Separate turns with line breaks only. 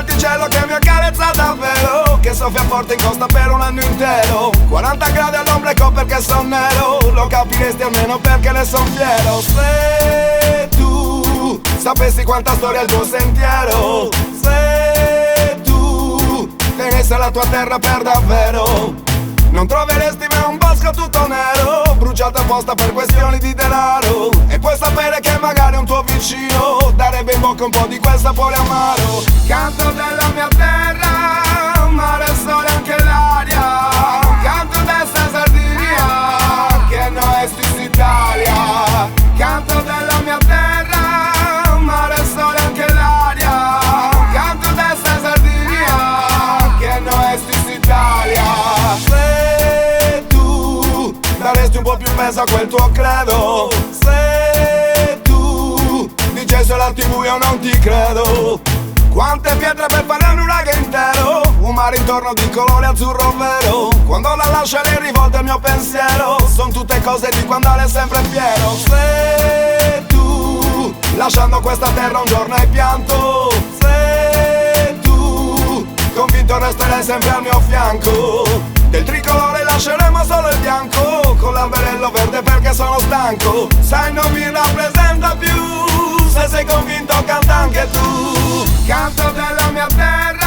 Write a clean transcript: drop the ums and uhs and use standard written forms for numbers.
venticello che mi accarezza davvero, che soffia forte in costa per un anno intero. 40 gradi all'ombreco perché son nero, lo capiresti almeno perché ne son fiero. Se tu sapessi quanta storia è il tuo sentiero, se tu tenesse la tua terra per davvero, non troveresti mai un bosco tutto nero, bruciato apposta per questioni di denaro. E puoi sapere che magari un tuo vicino darebbe in bocca un po' di quel sapore amaro. Canto della mia terra, mare, sole, anche l'aria. Canto d'esta Sardinia, che no estis Italia. Canto della mia terra, mare, sole, anche l'aria. Canto d'esta Sardinia, che no estis Italia. Daresti un po' più peso a quel tuo credo, se tu dicessi alla TV io non ti credo. Quante pietre per fare un uragano intero, un mare intorno di colore azzurro vero. Quando la lascia le rivolte il mio pensiero, son tutte cose di quando ero sempre fiero. Se tu lasciando questa terra un giorno hai pianto, se tu convinto resterai sempre al mio fianco. Del tricolore lasceremo solo il bianco, con l'alberello verde perché sono stanco. Sai non mi rappresenta più, se sei convinto canta anche tu. Canto della mia terra,